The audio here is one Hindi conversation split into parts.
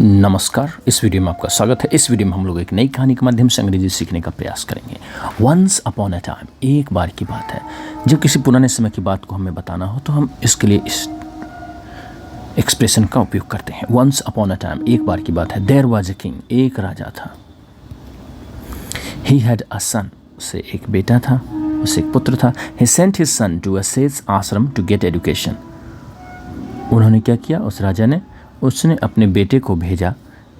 नमस्कार। इस वीडियो में आपका स्वागत है। इस वीडियो में हम लोग एक नई कहानी के माध्यम से अंग्रेजी सीखने का प्रयास करेंगे। वंस अपॉन अ टाइम, एक बार की बात है। जब किसी पुराने समय की बात को हमें बताना हो तो हम इसके लिए इस एक्सप्रेशन का उपयोग करते हैं। वंस अपॉन अ टाइम, एक बार की बात है। देयर वाज अ किंग, एक राजा था। ही हैड अ सन, उसे एक बेटा था, उसे एक पुत्र था। He sent his son to a sage ashram to get education. उन्होंने क्या किया, उस राजा ने, उसने अपने बेटे को भेजा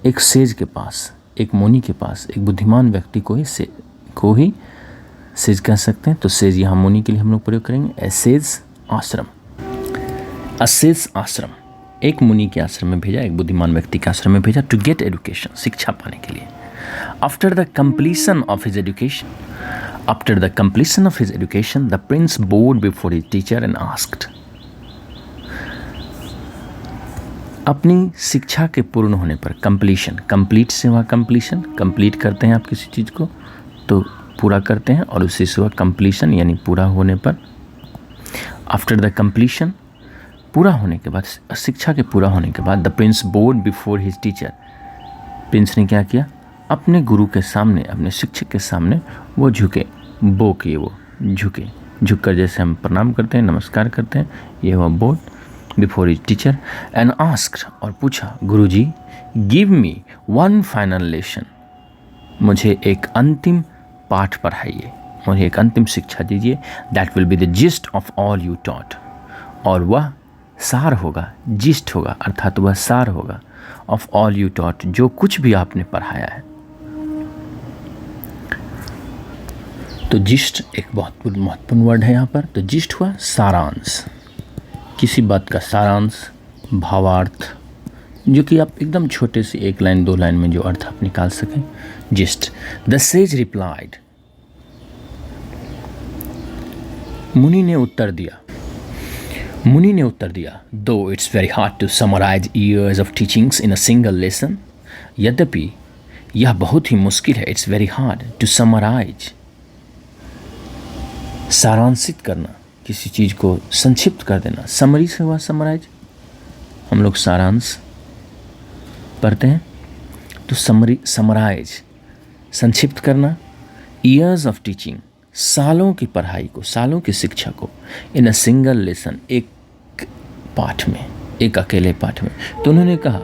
एक सेज के पास, एक मुनि के पास, एक बुद्धिमान व्यक्ति को ही सेज कह सकते हैं। तो सेज यहाँ मुनि के लिए हम लोग प्रयोग करेंगे। ए सेज आश्रम, अ सेज आश्रम, एक मुनि के आश्रम में भेजा, एक बुद्धिमान व्यक्ति के आश्रम में भेजा। टू गेट एजुकेशन, शिक्षा पाने के लिए। After the completion of his education the Prince board before his teacher and asked. अपनी शिक्षा के पूर्ण होने पर, कंप्लीशन, कंप्लीट से हुआ कंप्लीशन, कंप्लीट करते हैं आप किसी चीज़ को तो पूरा करते हैं, और उससे हुआ कंप्लीशन यानी पूरा होने पर। आफ्टर द कंप्लीशन, पूरा होने के बाद, शिक्षा के पूरा होने के बाद, the Prince board before his teacher, Prince ने क्या किया, अपने गुरु के सामने, अपने शिक्षक के सामने वो झुके, बो किए, वो झुके, झुककर जैसे हम प्रणाम करते हैं, नमस्कार करते हैं, ये हुआ bowed before his teacher. And asked, और पूछा, guruji give me one final lesson, मुझे एक अंतिम पाठ पढ़ाइए, मुझे एक अंतिम शिक्षा दीजिए। That will be the gist of all you taught, और वह सार होगा, जिस्ट होगा अर्थात वह सार होगा, ऑफ ऑल यू टॉट, जो कुछ भी आपने पढ़ाया है। तो जिस्ट एक बहुत महत्वपूर्ण वर्ड है यहाँ पर। तो जिस्ट हुआ सारांश, किसी बात का सारांश, भावार्थ, जो कि आप एकदम छोटे से एक लाइन दो लाइन में जो अर्थ आप निकाल सकें, जिस्ट। द सेज रिप्लाइड, मुनि ने उत्तर दिया, दो it's very hard to summarise years of teachings in a single lesson, यद्यपि यह बहुत ही मुश्किल है, it's very hard to summarise, सारांशित करना, किसी चीज़ को संक्षिप्त कर देना। समरी से हुआ समराइज, हम लोग सारांश पढ़ते हैं, तो समराइज संक्षिप्त करना। ईयर्स ऑफ टीचिंग, सालों की पढ़ाई को, सालों की शिक्षा को, इन अ सिंगल लेसन, एक पाठ में, एक अकेले पाठ में। तो उन्होंने कहा,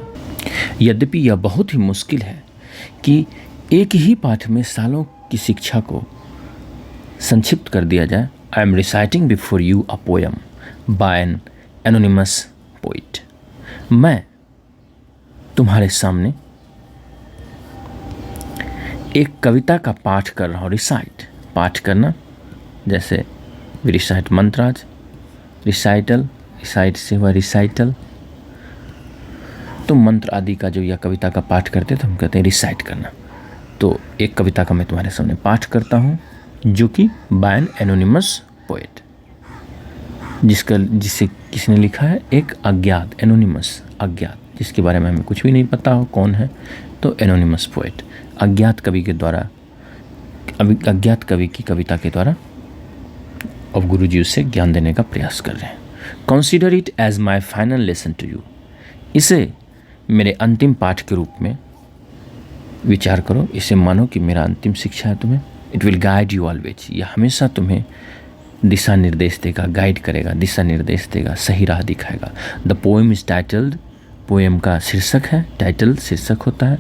यद्यपि यह बहुत ही मुश्किल है कि एक ही पाठ में सालों की शिक्षा को संक्षिप्त कर दिया जाए। I am reciting before you a poem by an anonymous poet. मैं तुम्हारे सामने एक कविता का पाठ कर रहा हूँ। रिसाइट, पाठ करना, जैसे रिसाइट मंत्राज, रिसाइटल, रिसाइट से हुआ रिसाइटल। तो मंत्र आदि का जो या कविता का पाठ करते तो हम कहते हैं रिसाइट करना। तो एक कविता का मैं तुम्हारे सामने पाठ करता हूँ, जो कि बाय एन एनोनिमस पोएट, जिसे किसने लिखा है, एक अज्ञात, एनोनिमस, अज्ञात, जिसके बारे में हमें कुछ भी नहीं पता हो कौन है, तो एनोनिमस पोएट, अज्ञात कवि के द्वारा, अज्ञात कवि की कविता के द्वारा अब गुरुजी उसे ज्ञान देने का प्रयास कर रहे हैं। Consider it as my final lesson to you, इसे मेरे अंतिम पाठ के रूप में विचार करो, इसे मानो कि मेरा अंतिम शिक्षा है तुम्हें। It will guide you always, यह हमेशा तुम्हें दिशा निर्देश देगा, गाइड करेगा, दिशा निर्देश देगा, सही राह दिखाएगा। The poem is titled, poem का शीर्षक है, टाइटल शीर्षक होता है।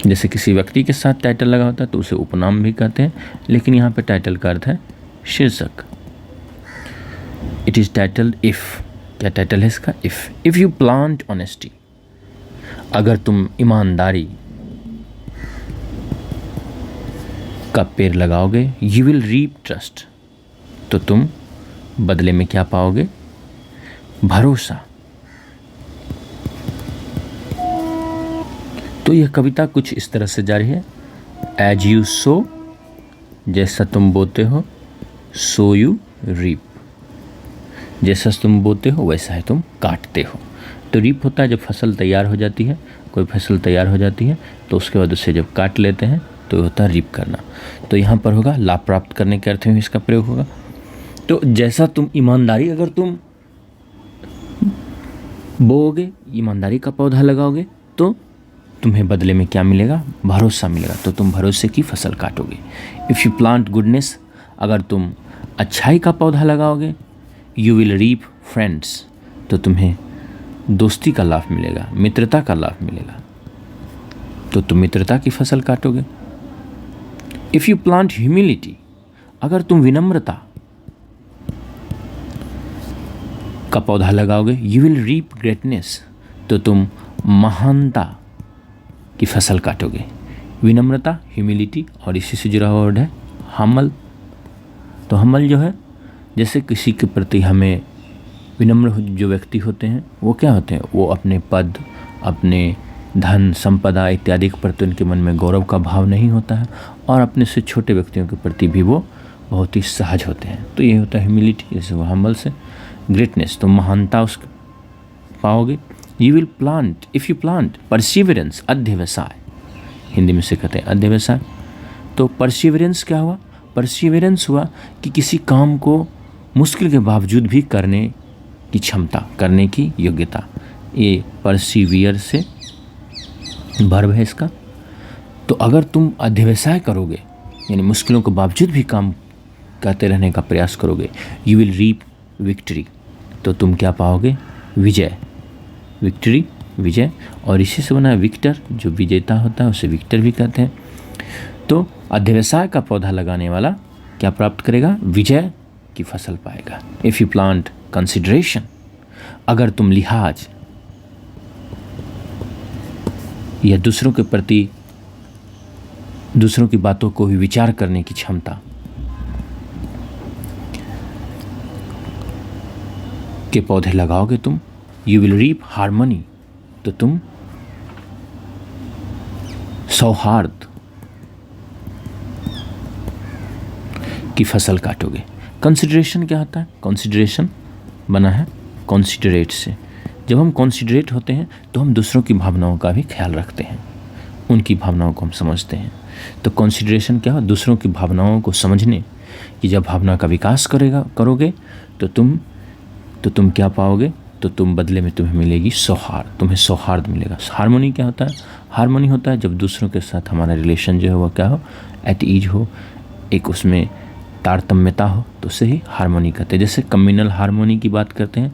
जैसे किसी व्यक्ति के साथ टाइटल लगा होता है तो उसे उपनाम भी कहते हैं, लेकिन यहाँ पे टाइटल का अर्थ है शीर्षक। इट इज टाइटल्ड इफ, क्या टाइटल है इसका, इफ यू प्लांट ऑनेस्टी, अगर तुम ईमानदारी का पेड़ लगाओगे, यू विल रीप ट्रस्ट, तो तुम बदले में क्या पाओगे, भरोसा। तो यह कविता कुछ इस तरह से जारी है। एज यू सो, जैसा तुम बोते हो, सो यू रीप, जैसा तुम बोते हो वैसा ही तुम काटते हो। तो रीप होता है जब फसल तैयार हो जाती है, कोई फसल तैयार हो जाती है तो उसके बाद उसे जब काट लेते हैं तो होता है रीप करना। तो यहाँ पर होगा लाभ प्राप्त करने के अर्थ में इसका प्रयोग होगा। तो जैसा तुम ईमानदारी, अगर तुम बोओगे, ईमानदारी का पौधा लगाओगे तो तुम्हें बदले में क्या मिलेगा? भरोसा मिलेगा, तो तुम भरोसे की फसल काटोगे। इफ़ यू प्लांट गुडनेस, अगर तुम अच्छाई का पौधा लगाओगे, यू विल रीप फ्रेंड्स, तो तुम्हें दोस्ती का लाभ मिलेगा, मित्रता का लाभ मिलेगा, तो तुम मित्रता की फसल काटोगे। इफ़ यू प्लांट ह्यूमिलिटी, अगर तुम विनम्रता का पौधा लगाओगे, यू विल रीप ग्रेटनेस, तो तुम महानता की फसल काटोगे। विनम्रता, ह्यूमिलिटी और इसी से जुड़ा हुआ वर्ड है हम्बल। तो हम्बल जो है, जैसे किसी के प्रति हमें विनम्र जो व्यक्ति होते हैं वो क्या होते हैं? वो अपने पद, अपने धन संपदा इत्यादि के प्रति उनके मन में गौरव का भाव नहीं होता है, और अपने से छोटे व्यक्तियों के प्रति भी वो बहुत ही सहज होते हैं। तो ये होता है ह्यूमिलिटी, जैसे वो हम्बल से। ग्रेटनेस, तो महानता उसके पाओगे। You will plant, if you plant perseverance, अध्यवसाय, हिंदी में से कहते हैं अध्यवसाय। तो परसिवरेंस क्या हुआ? परसिवरेंस हुआ कि किसी काम को मुश्किल के बावजूद भी करने की क्षमता, करने की योग्यता। ये परसिवियर से वर्ब है इसका। तो अगर तुम अध्यवसाय करोगे, यानी मुश्किलों के बावजूद भी काम करते रहने का प्रयास करोगे, यू विल रीप विक्ट्री, तो तुम क्या पाओगे? विजय। विक्ट्री, विजय, और इसी से बना है विक्टर, जो विजेता होता है उसे विक्टर भी कहते हैं। तो अध्यवसाय का पौधा लगाने वाला क्या प्राप्त करेगा? विजय की फसल पाएगा। इफ़ यू प्लांट कंसिडरेशन, अगर तुम लिहाज या दूसरों के प्रति, दूसरों की बातों को भी विचार करने की क्षमता के पौधे लगाओगे तुम, यू विल रीप हार्मनी, तो तुम सौहार्द की फसल काटोगे। कंसिडरेशन क्या होता है? कंसिडरेशन बना है कॉन्सिडरेट से। जब हम कॉन्सिडरेट होते हैं तो हम दूसरों की भावनाओं का भी ख्याल रखते हैं, उनकी भावनाओं को हम समझते हैं। तो कॉन्सिडरेशन क्या हो? दूसरों की भावनाओं को समझने की जब भावना का विकास करोगे तो तुम क्या पाओगे? तो तुम बदले में तुम्हें मिलेगी सौहार्द, तुम्हें सौहार्द मिलेगा। हार्मोनी क्या होता है? हार्मोनी होता है जब दूसरों के साथ हमारा रिलेशन जो है वो क्या हो? एट ईज हो, एक उसमें तारतम्यता हो, तो उसे ही हार्मोनी कहते हैं। जैसे कम्युनल हार्मोनी की बात करते हैं।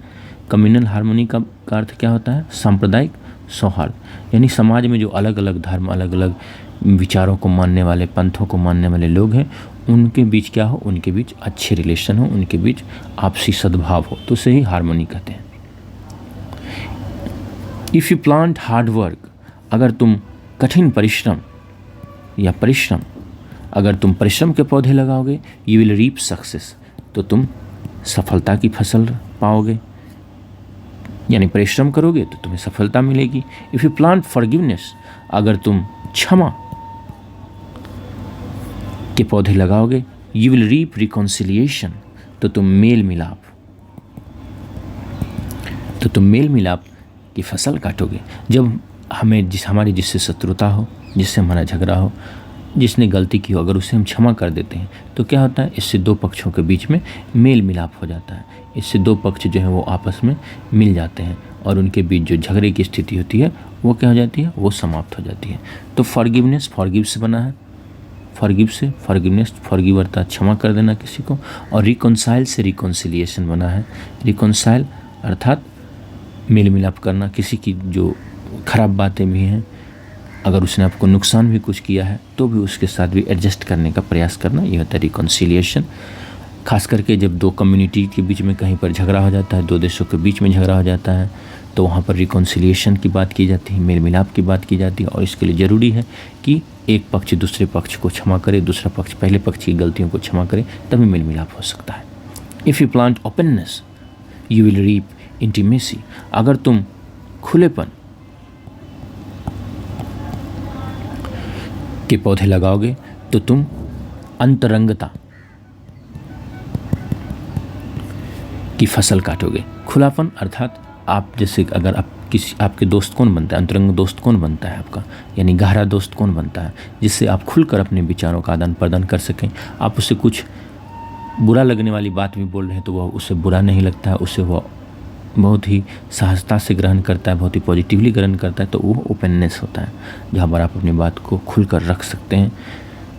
कम्युनल हार्मोनी का अर्थ क्या होता है? सांप्रदायिक सौहार्द, यानी समाज में जो अलग अलग धर्म, अलग अलग विचारों को मानने वाले, पंथों को मानने वाले लोग हैं, उनके बीच क्या हो? उनके बीच अच्छे रिलेशन हो, उनके बीच आपसी सद्भाव हो, तो उसे ही हार्मोनी कहते हैं। If you plant hard work, अगर तुम कठिन परिश्रम या परिश्रम, अगर तुम परिश्रम के पौधे लगाओगे, यू विल रीप सक्सेस, तो तुम सफलता की फसल पाओगे, यानी परिश्रम करोगे तो तुम्हें सफलता मिलेगी। इफ़ यू प्लांट फॉरगिवनेस, अगर तुम क्षमा के पौधे लगाओगे, यू विल रीप रिकॉन्सिलिएशन, तो तुम मेल मिलाप की फसल काटोगे। जब हमें हमारी जिससे शत्रुता हो, जिससे हमारा झगड़ा हो, जिसने गलती की हो, अगर उसे हम क्षमा कर देते हैं तो क्या होता है? इससे दो पक्षों के बीच में मेल मिलाप हो जाता है। इससे दो पक्ष जो है वो आपस में मिल जाते हैं, और उनके बीच जो झगड़े की स्थिति होती है वो क्या हो जाती है? वो समाप्त हो जाती है। तो फॉरगिवनेस, फॉरगिव से बना है, फॉरगिव से फॉरगिवनेस, फॉरगिव अर्थात क्षमा कर देना किसी को, और रिकॉन्साइल से रिकॉन्सिलिएशन बना है। रिकॉन्साइल अर्थात मेल मिलाप करना, किसी की जो खराब बातें भी हैं, अगर उसने आपको नुकसान भी कुछ किया है तो भी उसके साथ भी एडजस्ट करने का प्रयास करना, ये होता है रिकॉन्सिलिएशन। खास करके जब दो कम्युनिटी के बीच में कहीं पर झगड़ा हो जाता है, दो देशों के बीच में झगड़ा हो जाता है, तो वहाँ पर रिकॉन्सिलिएशन की बात की जाती है, मेल मिलाप की बात की जाती है। और इसके लिए ज़रूरी है कि एक पक्ष दूसरे पक्ष को क्षमा करे, दूसरा पक्ष पहले पक्ष की गलतियों को क्षमा करे, तभी मेल मिलाप हो सकता है। If you plant openness, you will reap intimacy, अगर तुम खुलेपन के पौधे लगाओगे तो तुम अंतरंगता की फसल काटोगे। खुलापन अर्थात आप जैसे अगर आप आपके दोस्त कौन बनता है? अंतरंग दोस्त कौन बनता है आपका? यानी गहरा दोस्त कौन बनता है? जिससे आप खुलकर अपने विचारों का आदान प्रदान कर सकें। आप उससे कुछ बुरा लगने वाली बात भी बोल रहे हैं तो वह उससे बुरा नहीं लगता है, उससे वह बहुत ही सहजता से ग्रहण करता है, बहुत ही पॉजिटिवली ग्रहण करता है, तो वो ओपननेस होता है, जहाँ पर आप अपनी बात को खुलकर रख सकते हैं,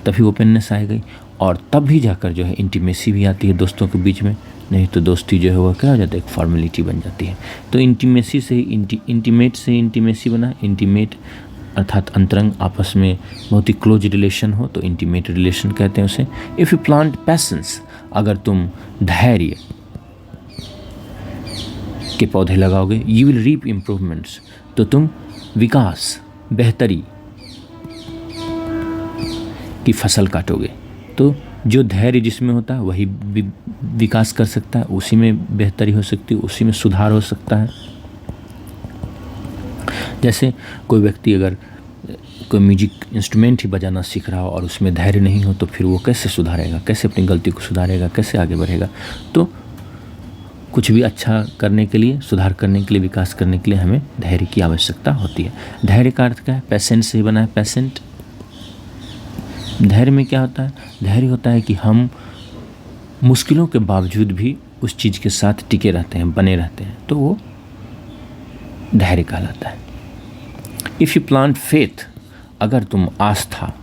तभी ओपननेस आएगी। और तब भी जाकर जो है इंटीमेसी भी आती है दोस्तों के बीच में, नहीं तो दोस्ती जो है वो क्या हो जाता है, एक फॉर्मेलिटी बन जाती है। तो इंटीमेसी से ही इंटीमेट से इंटीमेसी बना, इंटीमेट अर्थात अंतरंग, आपस में बहुत ही क्लोज रिलेशन हो तो इंटीमेट रिलेशन कहते हैं उसे। इफ़ यू प्लांट पैशंस, अगर तुम धैर्य के पौधे लगाओगे, यू विल रीप इम्प्रूवमेंट्स, तो तुम विकास, बेहतरी की फसल काटोगे। तो जो धैर्य जिसमें होता है वही विकास कर सकता है, उसी में बेहतरी हो सकती है, उसी में सुधार हो सकता है। जैसे कोई व्यक्ति अगर कोई म्यूजिक इंस्ट्रूमेंट ही बजाना सीख रहा हो और उसमें धैर्य नहीं हो, तो फिर वो कैसे सुधारेगा, कैसे अपनी गलती को सुधारेगा, कैसे आगे बढ़ेगा। तो कुछ भी अच्छा करने के लिए, सुधार करने के लिए, विकास करने के लिए हमें धैर्य की आवश्यकता होती है। धैर्य का अर्थ क्या है, पेशेंट से ही बना है, पेशेंट। धैर्य में क्या होता है, धैर्य होता है कि हम मुश्किलों के बावजूद भी उस चीज़ के साथ टिके रहते हैं, बने रहते हैं, तो वो धैर्य कहलाता है। इफ़ यू प्लांट फेथ, अगर तुम आस्था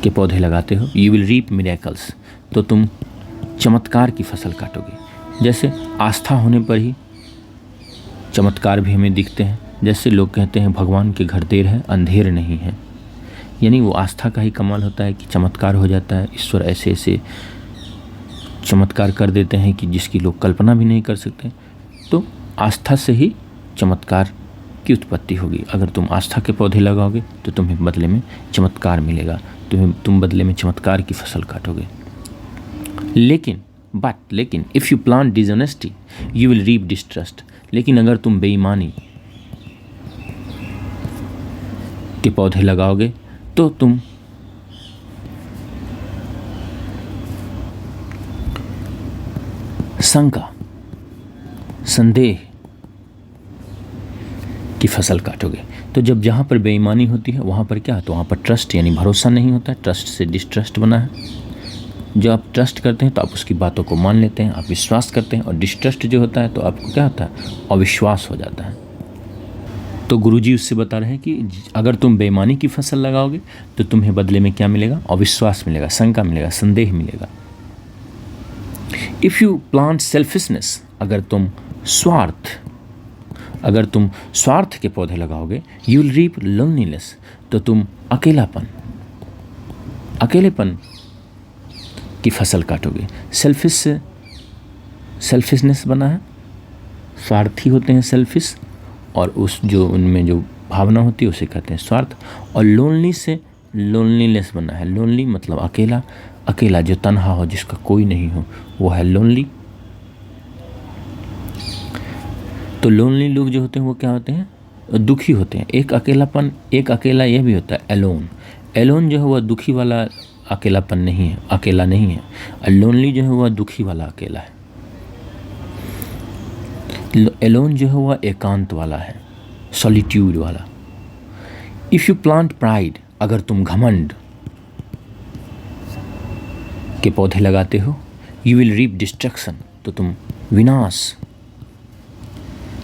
के पौधे लगाते हो, यू विल रीप मिरेकल्स, तो तुम चमत्कार की फसल काटोगे। जैसे आस्था होने पर ही चमत्कार भी हमें दिखते हैं। जैसे लोग कहते हैं भगवान के घर देर है अंधेर नहीं है, यानी वो आस्था का ही कमाल होता है कि चमत्कार हो जाता है। ईश्वर ऐसे ऐसे चमत्कार कर देते हैं कि जिसकी लोग कल्पना भी नहीं कर सकते। तो आस्था से ही चमत्कार की उत्पत्ति होगी। अगर तुम आस्था के पौधे लगाओगे तो तुम्हें बदले में चमत्कार मिलेगा, तुम बदले में चमत्कार की फसल काटोगे। लेकिन if you plant dishonesty you will reap distrust, लेकिन अगर तुम बेईमानी के पौधे लगाओगे तो तुम शंका, संदेह की फसल काटोगे। तो जब जहाँ पर बेईमानी होती है वहाँ पर क्या है, तो वहाँ पर ट्रस्ट यानी भरोसा नहीं होता है। ट्रस्ट से डिस्ट्रस्ट बना है। जब आप ट्रस्ट करते हैं तो आप उसकी बातों को मान लेते हैं, आप विश्वास करते हैं, और डिस्ट्रस्ट जो होता है तो आपको क्या होता है, अविश्वास हो जाता है। तो गुरुजी उससे बता रहे हैं कि अगर तुम बेईमानी की फसल लगाओगे तो तुम्हें बदले में क्या मिलेगा, अविश्वास मिलेगा, शंका मिलेगा, संदेह मिलेगा। इफ़ यू प्लांट सेल्फिशनेस, अगर तुम स्वार्थ के पौधे लगाओगे, यू विल रीप लोनलीनेस, तो तुम अकेलेपन की फसल काटोगे। सेल्फिशनेस बना है, स्वार्थी होते हैं सेल्फिश, और उस जो उनमें जो भावना होती है उसे कहते हैं स्वार्थ। और लोनली से लोनलीनेस बना है। लोनली मतलब अकेला जो तन्हा हो, जिसका कोई नहीं हो, वो है लोनली। तो लोनली लोग जो होते हैं वो क्या होते हैं, दुखी होते हैं। एक अकेला यह भी होता है एलोन जो है वह दुखी वाला अकेलापन नहीं है, अकेला नहीं है। और लोनली जो है वह दुखी वाला अकेला है। एलोन जो है वह एकांत वाला है, सॉलिट्यूड वाला। इफ़ यू प्लांट प्राइड, अगर तुम घमंड के पौधे लगाते हो, यू विल रीप डिस्ट्रक्शन, तो तुम विनाश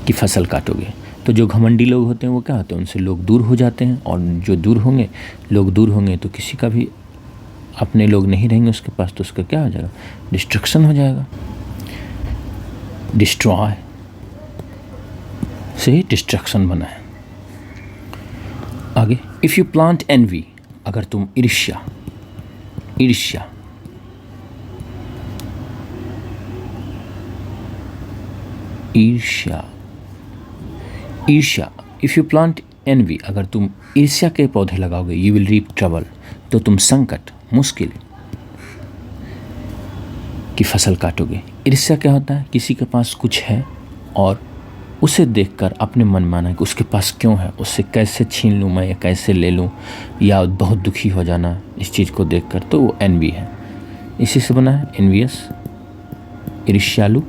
की फसल काटोगे। तो जो घमंडी लोग होते हैं वो क्या होते हैं, उनसे लोग दूर हो जाते हैं, और जो लोग दूर होंगे तो किसी का भी अपने लोग नहीं रहेंगे उसके पास, तो उसका क्या हो जाएगा, डिस्ट्रक्शन हो जाएगा। डिस्ट्रॉय से ही डिस्ट्रक्शन बना है। आगे, इफ़ यू प्लांट एनवी, अगर तुम ईर्ष्या इफ़ यू प्लांट एनवी, अगर तुम ईर्ष्या के पौधे लगाओगे, यू विल रीप ट्रबल, तो तुम संकट, मुश्किल की फसल काटोगे। ईर्ष्या क्या होता है, किसी के पास कुछ है और उसे देखकर अपने मन माना कि उसके पास क्यों है, उससे कैसे छीन लूँ मैं या कैसे ले लूँ, या बहुत दुखी हो जाना इस चीज़ को देखकर, तो वो एनवी है। इसी से बना है एनवियस, ईर्ष्यालु।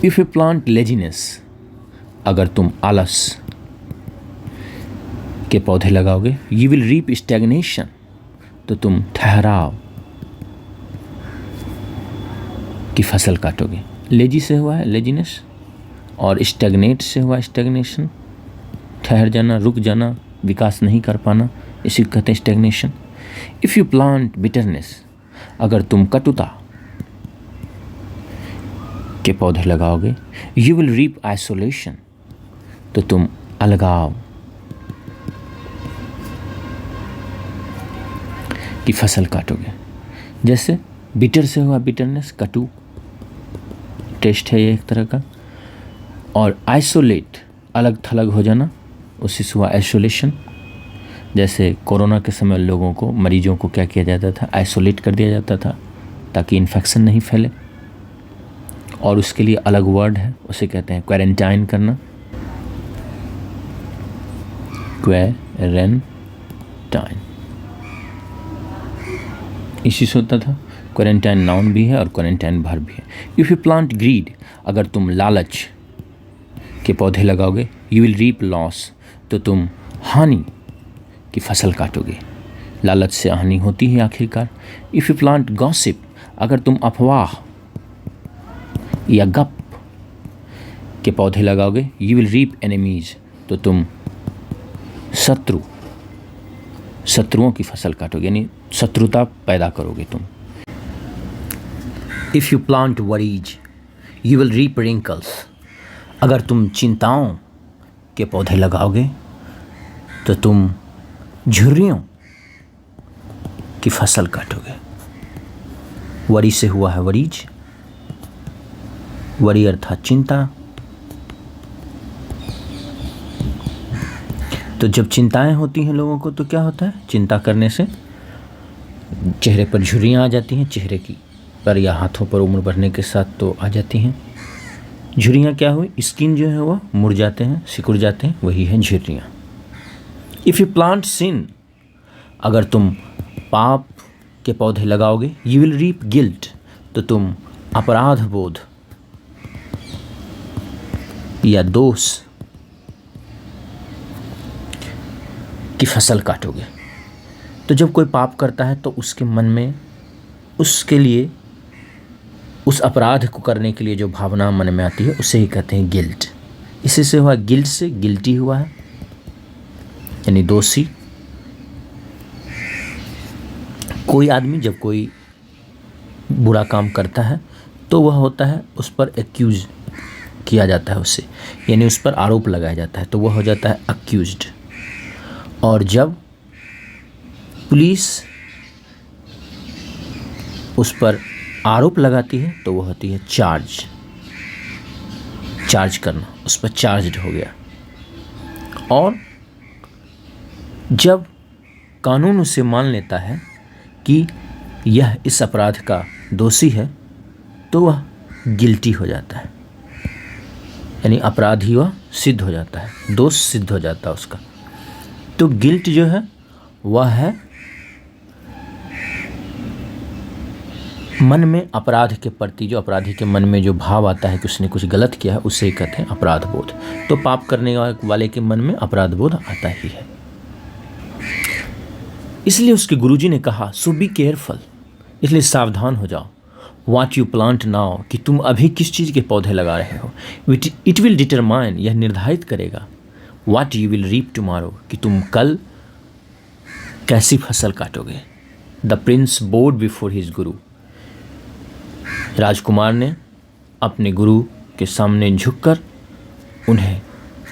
इफ़ यू प्लांट लेजीनेस, अगर तुम आलस के पौधे लगाओगे, यू विल रीप स्टैग्नेशन, तो तुम ठहराव की फसल काटोगे। लेजी से हुआ है लेजीनेस, और स्टैग्नेट से हुआ स्टैग्नेशन, ठहर जाना, रुक जाना, विकास नहीं कर पाना, इसी को कहते हैं stagnation. If you plant bitterness, अगर तुम कटुता के पौधे लगाओगे, यू विल रीप आइसोलेशन, तो तुम अलगाव की फसल काटोगे। जैसे बिटर से हुआ बिटरनेस, कटु टेस्ट है ये एक तरह का, और आइसोलेट अलग थलग हो जाना, उससे हुआ आइसोलेशन। जैसे कोरोना के समय लोगों को, मरीजों को क्या किया जाता था, आइसोलेट कर दिया जाता था ताकि इन्फेक्शन नहीं फैले, और उसके लिए अलग वर्ड है, उसे कहते हैं क्वारंटाइन करना, क्वारंटाइन, इसी से होता था। क्वारंटाइन नाउन भी है और क्वारंटाइन वर्ब भी है। इफ़ यू प्लांट ग्रीड, अगर तुम लालच के पौधे लगाओगे, यू विल रीप लॉस, तो तुम हानि की फसल काटोगे। लालच से हानि होती है आखिरकार। इफ़ यू प्लांट गॉसिप, अगर तुम अफवाह या गप के पौधे लगाओगे, यू विल रीप एनिमीज, तो तुम शत्रुओं की फसल काटोगे, यानी शत्रुता पैदा करोगे तुम। If you plant worries, you will reap wrinkles, अगर तुम चिंताओं के पौधे लगाओगे तो तुम झुर्रियों की फसल काटोगे। वरी से हुआ है वरीज, वरी अर्थात चिंता। तो जब चिंताएं होती हैं लोगों को तो क्या होता है, चिंता करने से चेहरे पर झुर्रियाँ आ जाती हैं, चेहरे की पर या हाथों पर उम्र बढ़ने के साथ तो आ जाती हैं। झुर्रियाँ क्या हुई, स्किन जो है वो मुड़ जाते हैं, सिकुड़ जाते हैं, वही है झुर्रियाँ। इफ़ यू प्लांट सिन, अगर तुम पाप के पौधे लगाओगे, यू विल रीप गिल्ट, तो तुम अपराध बोध या दोष की फसल काटोगे। तो जब कोई पाप करता है तो उसके मन में उसके लिए, उस अपराध को करने के लिए जो भावना मन में आती है उसे ही कहते हैं गिल्ट। इसी से हुआ गिल्ट, से गिल्टी हुआ है यानी दोषी। कोई आदमी जब कोई बुरा काम करता है तो वह होता है, उस पर एक्यूज किया जाता है उससे, यानी उस पर आरोप लगाया जाता है, तो वह हो जाता है अक्यूज्ड। और जब पुलिस उस पर आरोप लगाती है तो वह होती है चार्ज करना, उस पर चार्ज्ड हो गया। और जब कानून उसे मान लेता है कि यह इस अपराध का दोषी है तो वह गिल्टी हो जाता है, यानी अपराधी वह सिद्ध हो जाता है, दोष सिद्ध हो जाता है उसका। तो गिल्ट जो है वह है मन में अपराध के प्रति, जो अपराधी के मन में जो भाव आता है कि उसने कुछ गलत किया है, उसे ही कहते हैं अपराध बोध। तो पाप करने वाले के मन में अपराध बोध आता ही है। इसलिए उसके गुरुजी ने कहा सो बी केयरफुल, इसलिए सावधान हो जाओ। व्हाट यू प्लांट नाउ, कि तुम अभी किस चीज़ के पौधे लगा रहे हो, इट विल डिटरमाइन, यह निर्धारित करेगा, what you will reap tomorrow, कि तुम कल कैसी फसल काटोगे। The prince bowed before his guru, राजकुमार ने अपने गुरु के सामने झुककर उन्हें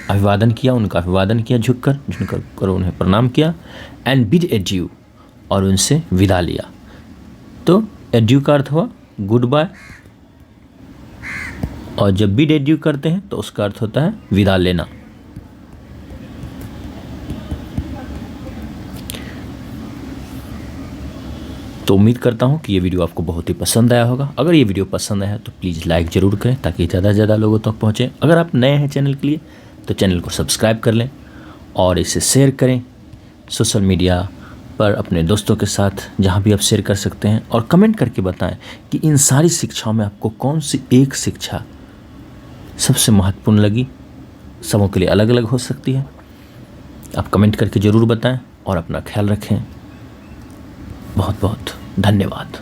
अभिवादन किया, उनका अभिवादन किया, झुककर उन्हें प्रणाम किया। एंड बिड एड्यू, और उनसे विदा लिया। तो एड्यू का अर्थ हुआ गुड बाय, और जब बिड एड्यू करते हैं तो उसका अर्थ होता है विदा लेना। तो उम्मीद करता हूँ कि ये वीडियो आपको बहुत ही पसंद आया होगा। अगर ये वीडियो पसंद आया तो प्लीज़ लाइक ज़रूर करें ताकि ज़्यादा से ज़्यादा लोगों तक पहुँचे। अगर आप नए हैं चैनल के लिए तो चैनल को सब्सक्राइब कर लें और इसे शेयर करें सोशल मीडिया पर अपने दोस्तों के साथ, जहाँ भी आप शेयर कर सकते हैं। और कमेंट करके बताएं कि इन सारी शिक्षाओं में आपको कौन सी एक शिक्षा सबसे महत्वपूर्ण लगी। सबों के लिए अलग अलग हो सकती है। आप कमेंट करके ज़रूर बताएं और अपना ख्याल रखें। बहुत बहुत धन्यवाद।